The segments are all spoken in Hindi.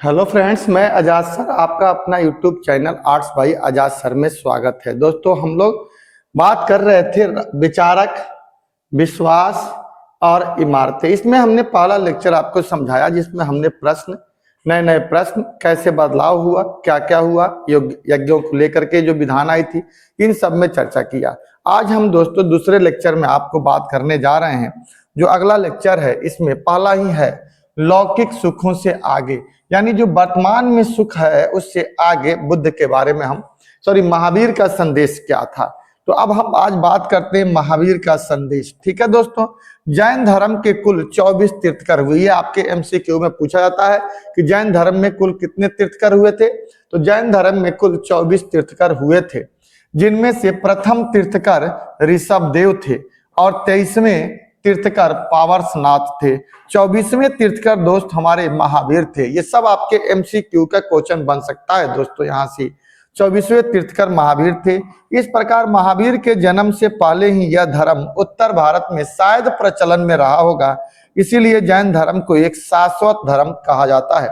हेलो फ्रेंड्स, मैं आजाद सर आपका अपना YouTube channel arts by Azad sir में स्वागत है। दोस्तों, हम लोग बात कर रहे थे विचारक, विश्वास और इमारतें। इसमें हमने पहला लेक्चर आपको समझाया जिसमें हमने प्रश्न, नए नए प्रश्न, कैसे बदलाव हुआ, क्या क्या हुआ, यज्ञों को लेकर के जो विधान आई थी, इन सब में चर्चा किया। आज हम दोस्तों दूसरे लेक्चर में आपको बात करने जा रहे हैं। जो अगला लेक्चर है इसमें पहला ही है लौकिक सुखों से आगे, यानी जो वर्तमान में सुख है उससे आगे बुद्ध के बारे में महावीर का संदेश क्या था। तो अब हम आज बात करते हैं महावीर का संदेश। ठीक है दोस्तों, जैन धर्म के कुल 24 तीर्थकर हुए। ये आपके एमसीक्यू में पूछा जाता है कि जैन धर्म में कुल कितने तीर्थकर हुए थे। तो जैन धर्म में कुल 24 तीर्थकर हुए थे, जिनमें से प्रथम तीर्थकर ऋषभदेव थे और 23वें तीर्थकर पावरसनाथ थे। 24वें तीर्थकर दोस्त हमारे महावीर थे। ये सब आपके एमसीक्यू का क्वेश्चन बन सकता है दोस्तों। यहाँ से 24वें तीर्थकर महावीर थे। इस प्रकार महावीर के जन्म से पहले ही यह धर्म उत्तर भारत में शायद प्रचलन में रहा होगा, इसीलिए जैन धर्म को एक शाश्वत धर्म कहा जाता है।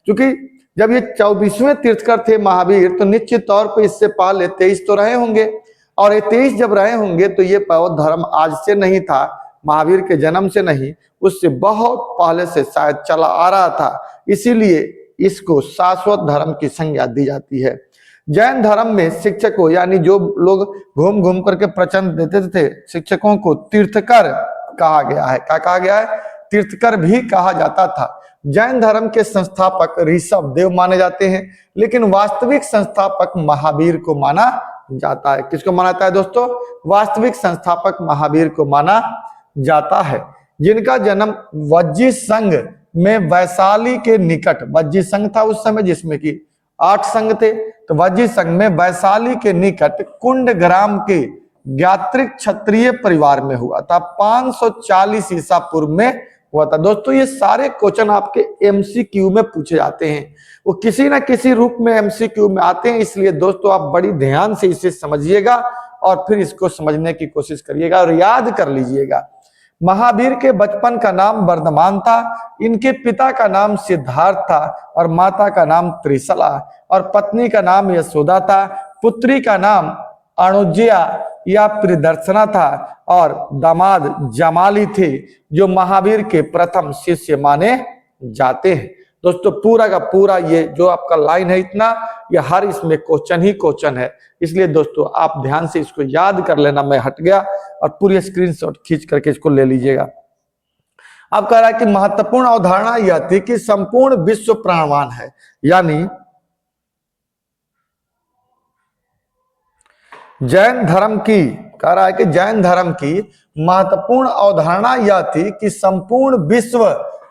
क्योंकि जब ये 24वें तीर्थकर थे महावीर, तो निश्चित तौर पर इससे पहले 23 तो रहे होंगे, और ये 23 जब रहे होंगे तो ये धर्म आज से नहीं था, महावीर के जन्म से नहीं, उससे बहुत पहले से शायद चला आ रहा था। इसीलिए इसको शाश्वत धर्म की संज्ञा दी जाती है। जैन धर्म में शिक्षकों, यानी जो लोग घूम घूम करके प्रवचन देते थे, शिक्षकों को तीर्थकर कहा गया है। क्या कहा गया है? तीर्थकर भी कहा जाता था। जैन धर्म के संस्थापक ऋषभदेव माने जाते हैं, लेकिन वास्तविक संस्थापक महावीर को माना जाता है। किसको माना जाता है दोस्तों? वास्तविक संस्थापक महावीर को माना जाता है, जिनका जन्म वज्जी संघ में वैशाली के निकट, वज्जी संघ था उस समय जिसमें कि 8 संघ थे, तो वज्जी संघ में वैशाली के निकट कुंड ग्राम के ज्ञात्रिक क्षत्रिय परिवार में हुआ था। 540 ईसा पूर्व में हुआ था। दोस्तों, ये सारे क्वेश्चन आपके एमसीक्यू में पूछे जाते हैं, वो किसी ना किसी रूप में एमसीक्यू में आते हैं। इसलिए दोस्तों आप बड़ी ध्यान से इसे समझिएगा और फिर इसको समझने की कोशिश करिएगा और याद कर लीजिएगा। महावीर के बचपन का नाम वर्धमान था। इनके पिता का नाम सिद्धार्थ था और माता का नाम त्रिशला, और पत्नी का नाम यशोदा था। पुत्री का नाम अणुज्या या प्रियदर्शना था और दामाद जमाली थे, जो महावीर के प्रथम शिष्य माने जाते हैं। दोस्तों, पूरा का पूरा ये जो आपका लाइन है इतना, ये हर इसमें क्वेश्चन ही क्वेश्चन है। इसलिए दोस्तों आप ध्यान से इसको याद कर लेना। मैं हट गया और पूरी स्क्रीनशॉट खींच करके इसको ले लीजिएगा। अब कह रहा है कि महत्वपूर्ण अवधारणा यह थी कि संपूर्ण विश्व प्राणवान है, यानी जैन धर्म की, कह रहा है कि जैन धर्म की महत्वपूर्ण अवधारणा यह थी कि संपूर्ण विश्व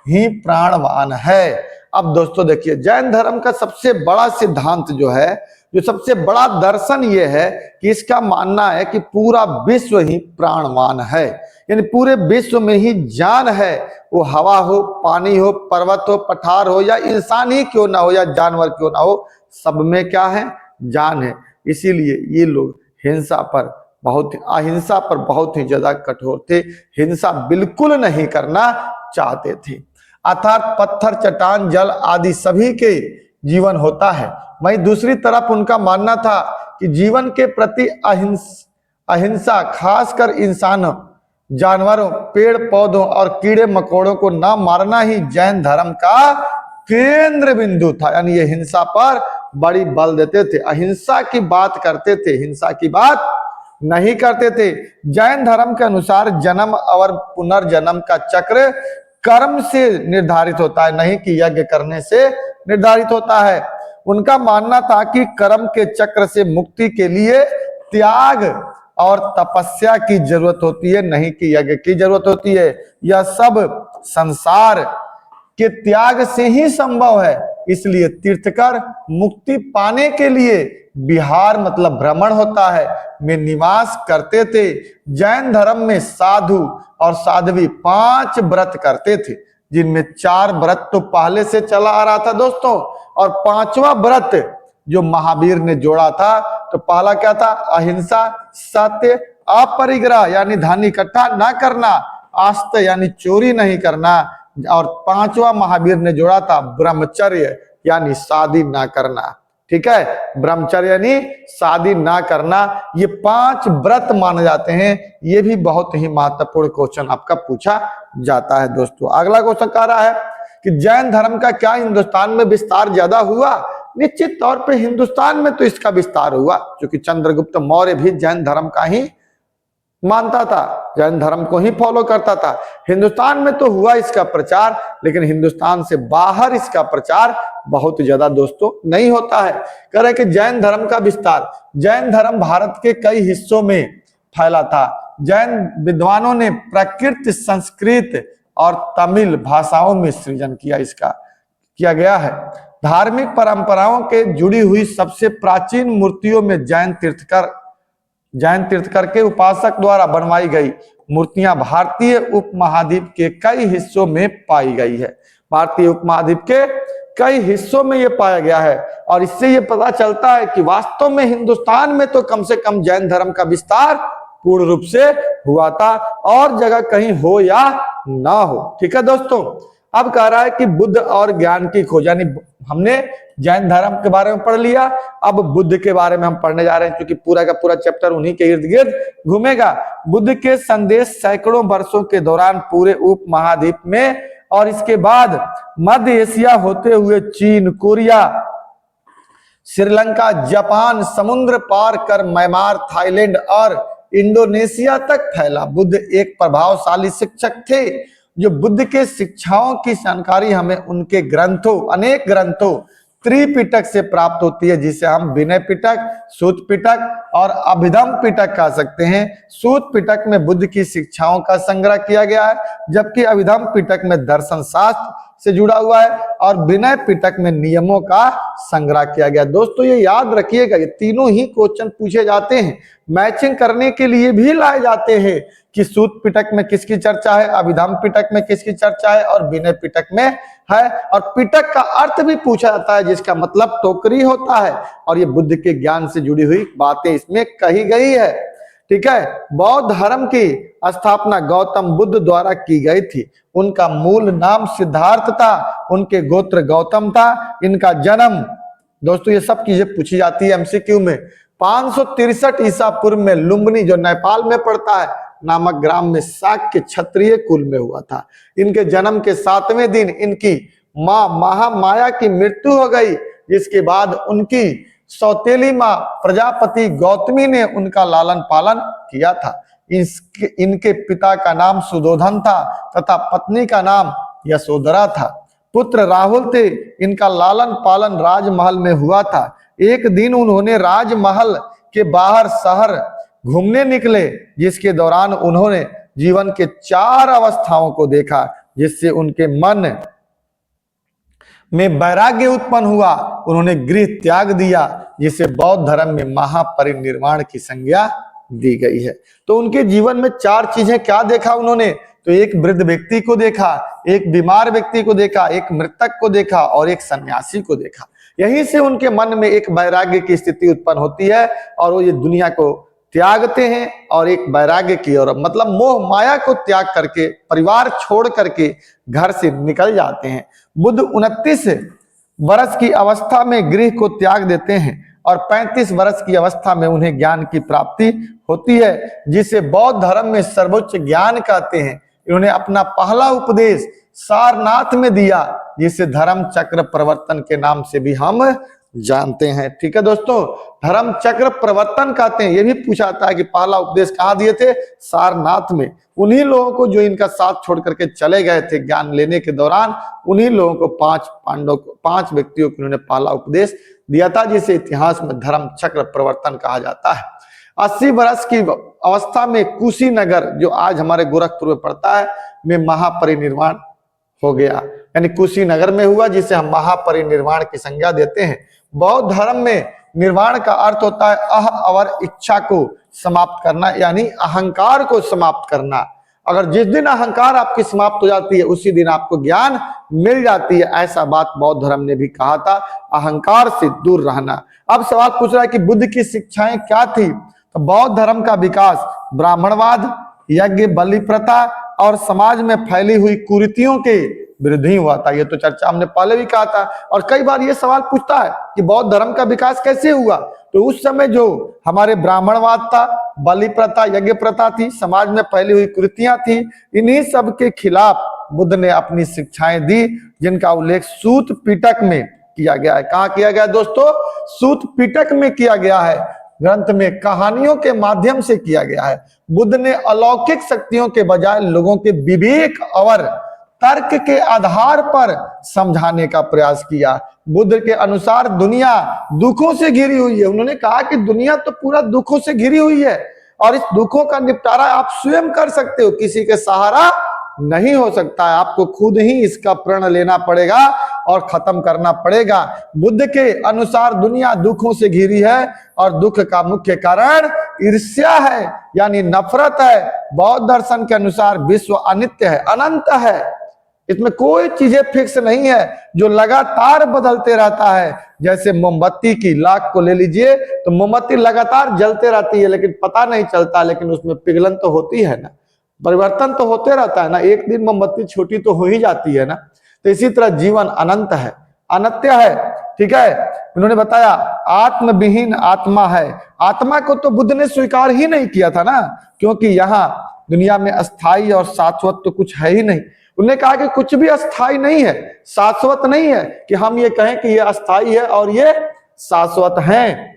ही प्राणवान है। अब दोस्तों देखिए, जैन धर्म का सबसे बड़ा सिद्धांत जो है, जो सबसे बड़ा दर्शन ये है कि इसका मानना है कि पूरा विश्व ही प्राणवान है, यानी पूरे विश्व में ही जान है। वो हवा हो, पानी हो, पर्वत हो, पठार हो, या इंसान ही क्यों ना हो, या जानवर क्यों ना हो, सब में क्या है? जान है। इसीलिए ये लोग अहिंसा पर बहुत ही ज्यादा कठोर थे। हिंसा बिल्कुल नहीं करना चाहते थे। अर्थात पत्थर, चट्टान, जल आदि सभी के जीवन होता है। वहीं दूसरी तरफ उनका मानना था कि जीवन के प्रति अहिंसा, खासकर इंसानों, जानवरों, पेड़ पौधों और कीड़े मकोड़ों को ना मारना ही जैन धर्म का केंद्र बिंदु था। यानी ये हिंसा पर बड़ी बल देते थे, अहिंसा की बात करते थे, हिंसा की बात नहीं करते थे। जैन धर्म के अनुसार जन्म और पुनर्जन्म का चक्र कर्म से निर्धारित होता है, नहीं कि यज्ञ करने से निर्धारित होता है। उनका मानना था कि कर्म के चक्र से मुक्ति के लिए त्याग और तपस्या की जरूरत होती है, नहीं कि यज्ञ की जरूरत होती है। यह सब संसार के त्याग से ही संभव है। इसलिए तीर्थकर मुक्ति पाने के लिए विहार मतलब भ्रमण होता है में निवास करते थे। जैन धर्म में साधु और साध्वी 5 व्रत करते थे, जिनमें 4 व्रत तो पहले से चला आ रहा था दोस्तों, और 5वां व्रत जो महावीर ने जोड़ा था। तो पहला क्या था? अहिंसा, सत्य, अपरिग्रह यानी धन इकट्ठा ना करना, आस्था यानी चोरी नहीं करना, और 5वां महावीर ने जोड़ा था ब्रह्मचर्य यानी शादी ना करना। ठीक है, ब्रह्मचर्य यानी शादी ना करना। ये 5 व्रत माने जाते हैं। ये भी बहुत ही महत्वपूर्ण क्वेश्चन आपका पूछा जाता है दोस्तों। अगला क्वेश्चन कह रहा है कि जैन धर्म का क्या हिंदुस्तान में विस्तार ज्यादा हुआ? निश्चित तौर पे हिंदुस्तान में तो इसका विस्तार हुआ, क्योंकि चंद्रगुप्त मौर्य भी जैन धर्म का ही मानता था, जैन धर्म को ही फॉलो करता था। हिंदुस्तान में तो हुआ इसका प्रचार, लेकिन हिंदुस्तान से बाहर इसका प्रचार बहुत ज्यादा दोस्तों नहीं होता है। कह रहे कि जैन धर्म का विस्तार, जैन धर्म भारत के कई हिस्सों में फैला था। जैन विद्वानों ने प्राकृत, संस्कृत और तमिल भाषाओं में सृजन किया, इसका किया गया है। धार्मिक परंपराओं के जुड़ी हुई सबसे प्राचीन मूर्तियों में जैन तीर्थकर के उपासक द्वारा बनवाई गई मूर्तियां भारतीय उपमहाद्वीप के कई हिस्सों में पाई गई है। भारतीय उपमहाद्वीप के कई हिस्सों में ये पाया गया है, और इससे ये पता चलता है कि वास्तव में हिंदुस्तान में तो कम से कम जैन धर्म का विस्तार पूर्ण रूप से हुआ था, और जगह कहीं हो या ना हो। ठीक है दोस्तों, अब कह रहा है कि बुद्ध और ज्ञान की खोज, यानी हमने जैन धर्म के बारे में पढ़ लिया, अब बुद्ध के बारे में हम पढ़ने जा रहे हैं, क्योंकि पूरा का पूरा चैप्टर उन्हीं के इर्द गिर्द घूमेगा। बुद्ध के संदेश सैकड़ों वर्षों के दौरान पूरे उपमहाद्वीप में और इसके बाद मध्य एशिया होते हुए चीन, कोरिया, श्रीलंका, जापान, समुद्र पार कर म्यांमार, थाईलैंड और इंडोनेशिया तक फैला। बुद्ध एक प्रभावशाली शिक्षक थे। जो बुद्ध के शिक्षाओं की जानकारी हमें उनके ग्रंथों, अनेक ग्रंथों, त्रिपिटक से प्राप्त होती है, जिसे हम विनय पिटक, सूत पिटक और अभिधम पिटक कह सकते हैं। सूत पिटक में बुद्ध की शिक्षाओं का संग्रह किया गया है, जबकि अभिधम पिटक में दर्शन शास्त्र से जुड़ा हुआ है, और विनय पिटक में नियमों का संग्रह किया गया। दोस्तों ये याद रखिएगा, ये तीनों ही क्वेश्चन पूछे जाते हैं, मैचिंग करने के लिए भी लाए जाते हैं कि सूत पिटक में किसकी चर्चा है, अभिधम पिटक में किसकी चर्चा है, और विनय पिटक में है। और पिटक का अर्थ भी पूछा जाता है, जिसका मतलब टोकरी होता है, और ये बुद्ध के ज्ञान से जुड़ी हुई बातें इसमें कही गई है। ठीक है, बौद्ध धर्म की स्थापना गौतम बुद्ध द्वारा की गई थी। उनका मूल नाम सिद्धार्थ था, उनके गोत्र गौतम था। इनका जन्म, दोस्तों ये सब चीजें पूछी जाती है एमसीक्यू में। 563 ईसा पूर्व में लुम्बिनी, जो नेपाल में पड़ता है, नामक ग्राम में शाक्य क्षत्रिय कुल में हुआ था। इनके जन्म के 7वें दिन इनकी मां महामाया की मृत्यु हो गई, जिसके बाद उनकी सौतेली मां प्रजापति गौतमी ने उनका लालन पालन किया था। इनके पिता का नाम सुधोधन था तथा पत्नी का नाम यशोधरा था। पुत्र राहुल थे। इनका लालन पालन राजमहल में हुआ था। एक दिन उन्होंने राजमहल के बाहर शहर घूमने निकले, जिसके दौरान उन्होंने जीवन के 4 अवस्थाओं को देखा, जिससे उनके मन में वैराग्य उत्पन्न हुआ। उन्होंने गृह त्याग दिया, जिसे बौद्ध धर्म में महापरिनिर्वाण की संज्ञा दी गई है। तो उनके जीवन में 4 चीजें क्या देखा उन्होंने? तो एक वृद्ध व्यक्ति को देखा, एक बीमार व्यक्ति को देखा, एक मृतक को देखा और एक सन्यासी को देखा। यहीं से उनके मन में एक वैराग्य की स्थिति उत्पन्न होती है, और वो ये दुनिया को त्यागते हैं और एक वैराग्य की ओर, मतलब मोह माया को त्याग करके, परिवार छोड़ करके घर से निकल जाते हैं। बुद्ध 29 वर्ष की अवस्था में गृह को त्याग देते हैं, और 35 वर्ष की अवस्था में उन्हें ज्ञान की प्राप्ति होती है, जिसे बौद्ध धर्म में सर्वोच्च ज्ञान कहते हैं। इन्होंने अपना पहला उपदेश सारनाथ में दिया, जिसे धर्म चक्र प्रवर्तन के नाम से भी हम जानते हैं। ठीक है दोस्तों, धर्म चक्र प्रवर्तन कहते हैं। यह भी पूछा जाता है कि पहला उपदेश कहाँ दिए थे? सारनाथ में। उन्हीं लोगों को जो इनका साथ छोड़ करके चले गए थे ज्ञान लेने के दौरान, उन्हीं लोगों को 5 व्यक्तियों को उन्होंने पहला उपदेश दिया था, जिसे इतिहास में धर्म चक्र प्रवर्तन कहा जाता है। 80 वर्ष की अवस्था में कुशीनगर, जो आज हमारे गोरखपुर में पड़ता है, में महापरिनिर्वाण हो गया, यानी कुशीनगर में हुआ, जिसे हम महापरिनिर्वाण की संज्ञा देते हैं। बौद्ध धर्म में निर्वाण का अर्थ होता है अहंकार इच्छा को समाप्त करना, यानी अहंकार को समाप्त करना। अगर जिस दिन अहंकार आपकी समाप्त हो जाती है, उसी दिन आपको ज्ञान मिल जाती है। ऐसा बात बौद्ध धर्म ने भी कहा था, अहंकार से दूर रहना। अब सवाल पूछ रहा है कि बुद्ध की शिक्षाएं क्या थी? तो बौद्ध धर्म का विकास ब्राह्मणवाद, यज्ञ बलि प्रथा और समाज में फैली हुई कुरीतियों के विरुद्ध ही हुआ था। ये तो चर्चा हमने पहले भी कहा था। और कई बार ये सवाल पूछता है कि बौद्ध धर्म का विकास कैसे हुआ, तो उस समय जो हमारे ब्राह्मणवाद था, बलि प्रथा, यज्ञ प्रथा थी, समाज में फैली हुई कुरीतियां थी, इन्हीं सब के खिलाफ बुद्ध ने अपनी शिक्षाएं दी, जिनका उल्लेख सूत पिटक में किया गया है। कहाँ किया गया दोस्तों? सूत पिटक में किया गया है। ग्रंथ में कहानियों के माध्यम से किया गया है। बुद्ध ने अलौकिक शक्तियों के बजाय लोगों के विवेक और तर्क के आधार पर समझाने का प्रयास किया। बुद्ध के अनुसार दुनिया दुखों से घिरी हुई है। उन्होंने कहा कि दुनिया तो पूरा दुखों से घिरी हुई है और इस दुखों का निपटारा आप स्वयं कर सकते हो, किसी के सहारा नहीं हो सकता है। आपको खुद ही इसका प्रण लेना पड़ेगा और खत्म करना पड़ेगा। बुद्ध के अनुसार दुनिया दुखों से घिरी है और दुख का मुख्य कारण ईर्ष्या है, यानी नफरत है। बौद्ध दर्शन के अनुसार विश्व अनित्य है, अनंत है। इसमें कोई चीजें फिक्स नहीं है, जो लगातार बदलते रहता है। जैसे मोमबत्ती की लाख को ले लीजिए, तो मोमबत्ती लगातार जलते रहती है लेकिन पता नहीं चलता, लेकिन उसमें पिघलन तो होती है ना, परिवर्तन तो होते रहता है ना। एक दिन मोमबत्ती छोटी तो हो ही जाती है ना। तो इसी तरह जीवन अनंत है, अनित्य है। ठीक है, उन्होंने बताया आत्म विहीन आत्मा है। आत्मा को तो बुद्ध ने स्वीकार ही नहीं किया था ना, क्योंकि यहाँ दुनिया में अस्थाई और शाश्वत तो कुछ है ही नहीं। उन्होंने कहा कि कुछ भी अस्थाई नहीं है, शाश्वत नहीं है कि हम ये कहें कि ये अस्थाई है और ये शाश्वत है।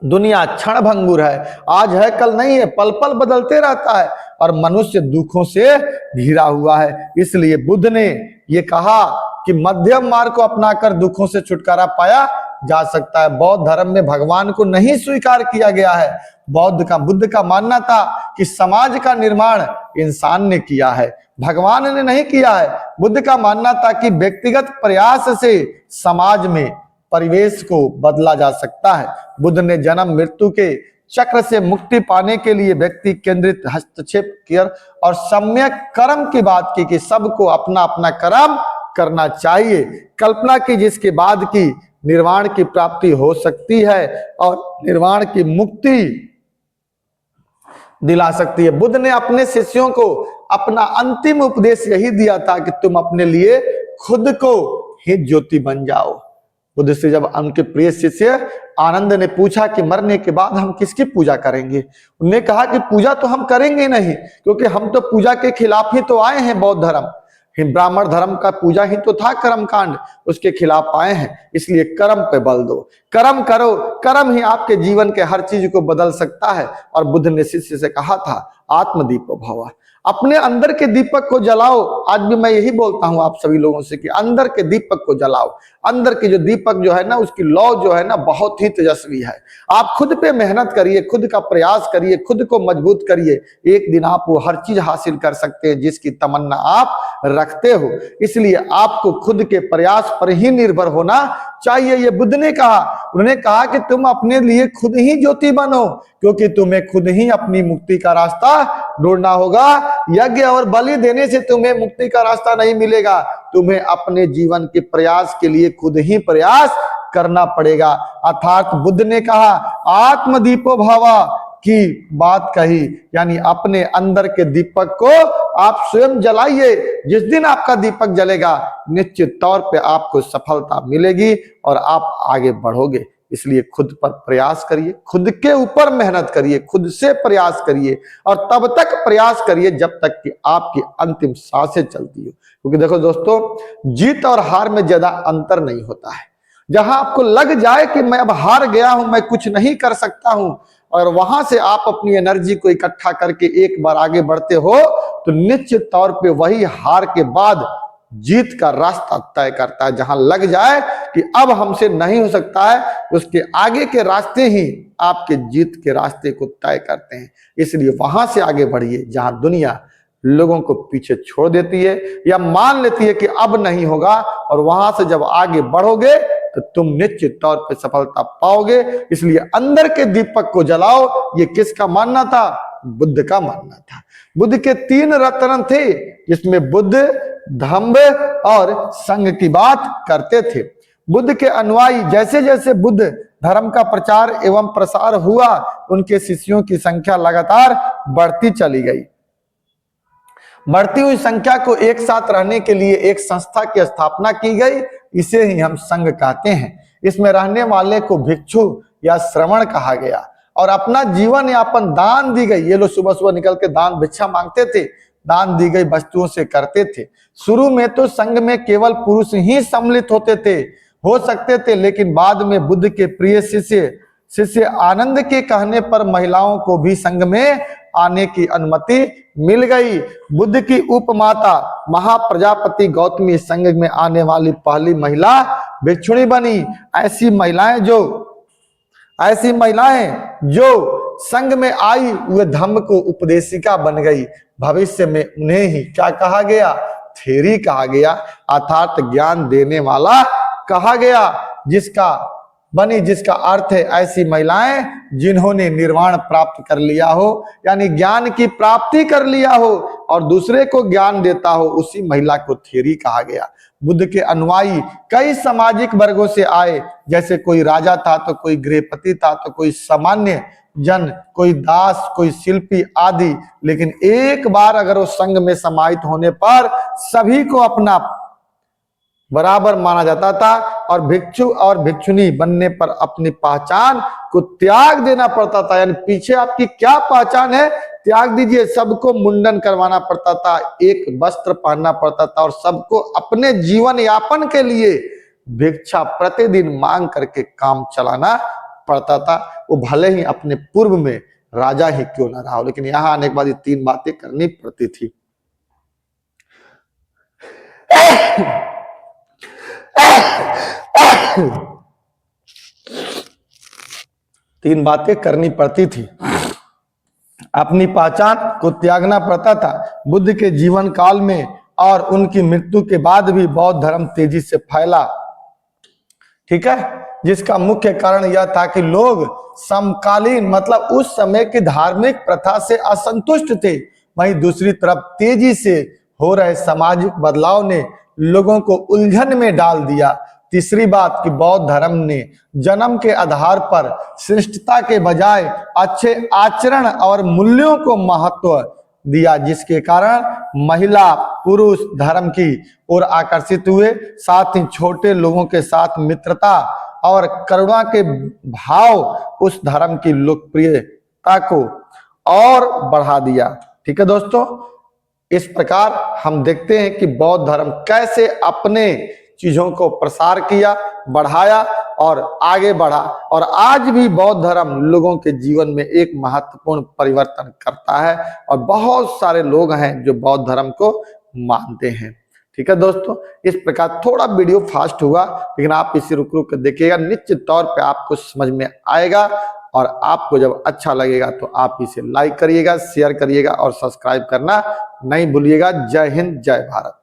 दुनिया क्षण भंगुर है, आज है कल नहीं है, पल पल बदलते रहता है और मनुष्य दुखों से घिरा हुआ है। इसलिए बुद्ध ने ये कहा कि मध्यम मार्ग को अपनाकर दुखों से छुटकारा पाया जा सकता है। बौद्ध धर्म में भगवान को नहीं स्वीकार किया गया है। बुद्ध का मानना था कि समाज का निर्माण इंसान ने किया है, भगवान ने नहीं किया है। बुद्ध का मानना था कि व्यक्तिगत प्रयास से समाज में परिवेश को बदला जा सकता है। बुद्ध ने जन्म मृत्यु के चक्र से मुक्ति पाने के लिए व्यक्ति केंद्रित हस्तक्षेप किया और सम्यक कर्म की बात की कि सबको अपना अपना कर्म करना चाहिए। कल्पना की जिसके बाद की निर्वाण की प्राप्ति हो सकती है और निर्वाण की मुक्ति दिला सकती है। बुद्ध ने अपने शिष्यों को अपना अंतिम उपदेश यही दिया था कि तुम अपने लिए खुद को ही ज्योति बन जाओ। बुद्ध से जब उनके प्रिय शिष्य आनंद ने पूछा कि मरने के बाद हम किसकी पूजा करेंगे, उन्होंने कहा कि पूजा तो हम करेंगे नहीं, क्योंकि हम तो पूजा के खिलाफ ही तो आए हैं। बौद्ध धर्म, ब्राह्मण धर्म का पूजा ही तो था कर्मकांड, उसके खिलाफ आए हैं। इसलिए कर्म पे बल दो, कर्म करो, कर्म ही आपके जीवन के हर चीज को बदल सकता है। और बुद्ध ने शिष्य से कहा था आत्मदीपो भव, अपने अंदर के दीपक को जलाओ। आज भी मैं यही बोलता हूं आप सभी लोगों से कि अंदर के दीपक को जलाओ। अंदर की जो दीपक जो है ना, उसकी लौ जो है ना बहुत ही तेजस्वी है। आप खुद पे मेहनत करिए, खुद का प्रयास करिए, खुद को मजबूत करिए। एक दिन आप वो हर चीज हासिल कर सकते हैं जिसकी तमन्ना आप रखते हो। इसलिए आपको खुद के प्रयास पर ही निर्भर होना चाहिए। ये बुद्ध ने कहा। उन्होंने कहा कि तुम अपने लिए खुद ही ज्योति बनो, क्योंकि तुम्हें खुद ही अपनी मुक्ति का रास्ता ढूंढना होगा। यज्ञ और बलि देने से तुम्हें मुक्ति का रास्ता नहीं मिलेगा। तुम्हें अपने जीवन के प्रयास के लिए खुद ही प्रयास करना पड़ेगा। अर्थात बुद्ध ने कहा आत्मदीपो भव की बात कही, यानी अपने अंदर के दीपक को आप स्वयं जलाइए। जिस दिन आपका दीपक जलेगा निश्चित तौर पे आपको सफलता मिलेगी और आप आगे बढ़ोगे। इसलिए खुद पर प्रयास करिए, खुद के ऊपर मेहनत करिए, खुद से प्रयास करिए और तब तक प्रयास करिए जब तक कि आपकी अंतिम सांसें चलती हो। क्योंकि देखो दोस्तों, जीत और हार में ज्यादा अंतर नहीं होता है। जहां आपको लग जाए कि मैं अब हार गया हूं, मैं कुछ नहीं कर सकता हूं, और वहां से आप अपनी एनर्जी को इकट्ठा करके एक बार आगे बढ़ते हो, तो निश्चित तौर पे वही हार के बाद जीत का रास्ता तय करता है। जहां लग जाए कि अब हमसे नहीं हो सकता है, उसके आगे के रास्ते ही आपके जीत के रास्ते को तय करते हैं। इसलिए वहां से आगे बढ़िए जहां दुनिया लोगों को पीछे छोड़ देती है या मान लेती है कि अब नहीं होगा, और वहां से जब आगे बढ़ोगे तो तुम निश्चित तौर पे सफलता पाओगे। इसलिए अंदर के दीपक को जलाओ। ये किसका मानना था? बुद्ध का मानना था। बुद्ध के 3 रत्न थे, जिसमें बुद्ध धम्म और संघ की बात करते थे। बुद्ध के अनुयायी जैसे जैसे बुद्ध धर्म का प्रचार एवं प्रसार हुआ, उनके शिष्यों की संख्या लगातार बढ़ती चली गई। बढ़ती हुई संख्या को एक साथ रहने के लिए एक संस्था की स्थापना की गई, इसे ही हम संघ कहते हैं। इसमें रहने वाले को भिक्षु या श्रवण कहा गया और अपना जीवन यापन दान दी गई, ये लोग सुबह सुबह निकल के दान भिक्षा मांगते थे, दान दी गई वस्तुओं से करते थे। शुरू में तो संघ में केवल पुरुष ही सम्मिलित हो सकते थे, लेकिन बाद में बुद्ध के प्रिय शिष्य आनंद के कहने पर महिलाओं को भी संघ में आने की अनुमति मिल गई। बुद्ध की उपमाता महाप्रजापति गौतमी संघ में आने वाली पहली महिला भिक्षुणी बनी। ऐसी महिलाएं जो संघ में आई वे धम्म को उपदेशिका बन गई। भविष्य में उन्हें ही क्या कहा गया? थेरी कहा गया, अर्थात ज्ञान देने वाला कहा गया, जिसका अर्थ है ऐसी महिलाएं जिन्होंने निर्वाण प्राप्त कर लिया हो, यानी ज्ञान की प्राप्ति कर लिया हो और दूसरे को ज्ञान देता हो, उसी महिला को थेरी कहा गया। बुद्ध के अनुयायी कई सामाजिक वर्गों से आए, जैसे कोई राजा था तो कोई गृहपति था तो कोई सामान्य जन, कोई दास, कोई शिल्पी आदि, लेकिन एक बार अगर वो संघ में समाहित होने पर सभी को अपना बराबर माना जाता था और भिक्षु और भिक्षुनी बनने पर अपनी पहचान को त्याग देना पड़ता था। यानी पीछे आपकी क्या पहचान है त्याग दीजिए। सबको मुंडन करवाना पड़ता था, एक वस्त्र पहनना पड़ता था और सबको अपने जीवन यापन के लिए भिक्षा प्रतिदिन मांग करके काम चलाना पड़ता था। वो भले ही अपने पूर्व में राजा ही क्यों ना रहा हो, लेकिन यहां आने के बाद ये 3 बातें करनी पड़ती थी। 3 बातें करनी पड़ती थी। अपनी पहचान को त्यागना पड़ता था। बुद्ध के जीवन काल में और उनकी मृत्यु के बाद भी बौद्ध धर्म तेजी से फैला, ठीक है, जिसका मुख्य कारण यह था कि लोग समकालीन मतलब उस समय की धार्मिक प्रथा से असंतुष्ट थे। वहीं दूसरी तरफ तेजी से हो रहे सामाजिक बदलाव ने लोगों को उलझन में डाल दिया। तीसरी बात कि बौद्ध धर्म ने जन्म के आधार पर श्रेष्ठता के बजाय अच्छे आचरण और मूल्यों को महत्व दिया, जिसके कारण महिला पुरुष धर्म की ओर आकर्षित हुए। साथ ही छोटे लोगों के साथ मित्रता और करुणा के भाव उस धर्म की लोकप्रियता को और बढ़ा दिया। ठीक है दोस्तों, इस प्रकार हम देखते हैं कि बौद्ध धर्म कैसे अपने चीजों को प्रसार किया, बढ़ाया और आगे बढ़ा, और आज भी बौद्ध धर्म लोगों के जीवन में एक महत्वपूर्ण परिवर्तन करता है और बहुत सारे लोग हैं जो बौद्ध धर्म को मानते हैं। ठीक है दोस्तों, इस प्रकार थोड़ा वीडियो फास्ट हुआ, लेकिन आप इसे रुक रुक कर देखिएगा, निश्चित तौर पे आपको समझ में आएगा। और आपको जब अच्छा लगेगा तो आप इसे लाइक करिएगा, शेयर करिएगा और सब्सक्राइब करना नहीं भूलिएगा। जय हिंद, जय भारत।